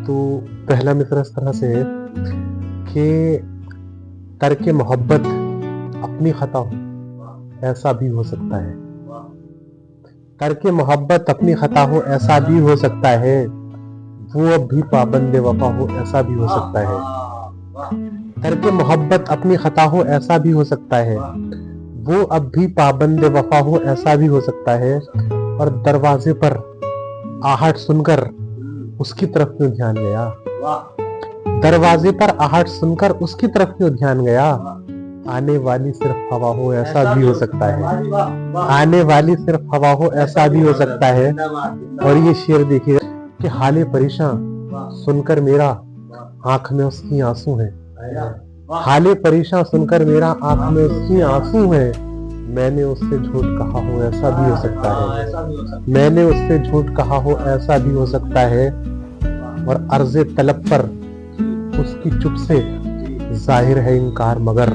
تو پہلا مصرع اس طرح سے ہے کہ ترک محبت اپنی خطا ہو ایسا بھی ہو سکتا ہے، ترک محبت اپنی خطا ہو ایسا بھی ہو سکتا ہے، وہ اب بھی پابند وفا ہو ایسا بھی ہو سکتا ہے، ترک محبت اپنی خطا ہو ایسا بھی ہو سکتا ہے، وہ اب بھی پابند وفا ہو ایسا بھی ہو سکتا ہے، اور دروازے پر آہٹ سن کر اس کی طرف کیوں دھیان گیا، دروازے پر آہٹ سن کر اس کی طرف کیوں دھیان گیا، آنے والی صرف ہوا ہو ایسا بھی ہو سکتا ہے، آنے والی صرف ہوا ہو ایسا بھی ہو سکتا ہے۔ اور یہ شعر دیکھیے کہ حال پریشان سن کر میرا آنکھ میں اس کی آنسو ہے، حال پریشان سن کر میرا آنکھ میں اس کی آنسو ہے، میں نے اس سے جھوٹ کہا ہو ایسا بھی ہو سکتا ہے، میں نے اس سے جھوٹ کہا ہو ایسا بھی ہو سکتا ہے، اور عرض طلب پر اس کی چپ سے ظاہر ہے انکار مگر،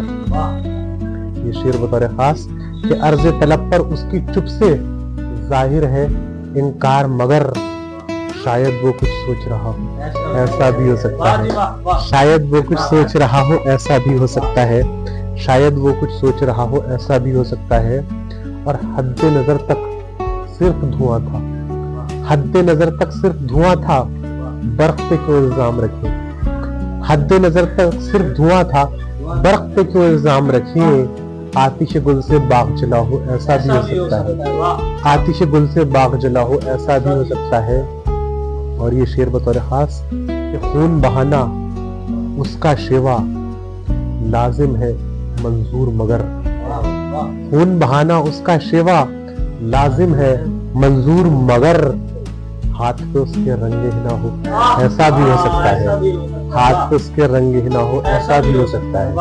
یہ شعر بطور خاص کہ عرض طلب پر اس کی چپ سے ظاہر ہے انکار مگر، شاید وہ کچھ سوچ رہا ہو ایسا بھی ہو سکتا ہے، شاید وہ کچھ سوچ رہا ہو ایسا بھی ہو سکتا ہے، شاید وہ کچھ سوچ رہا ہو ایسا بھی ہو سکتا ہے، اور حد نظر تک صرف دھواں تھا، حد نظر تک صرف دھواں تھا، برق پہ کیوں الزام رکھے، حد نظر تک صرف دھواں تھا، برق پہ کیوں الزام رکھے، آتش گل سے باغ جلا ہو ایسا بھی ہو سکتا ہے، آتش گل سے باغ جلا ہو ایسا بھی ہو سکتا ہے۔ اور یہ شعر بطور خاص کہ خون بہانا اس کا شیوا لازم ہے منظور مگر، خون بہانا اس کا شیوا لازم ہے منظور مگر، ہاتھ پہ اس کے رنگ نہ ہو ایسا بھی ہو سکتا ہے، ہاتھ پہ اس کے رنگ نہ ہو ایسا بھی ہو سکتا ہے۔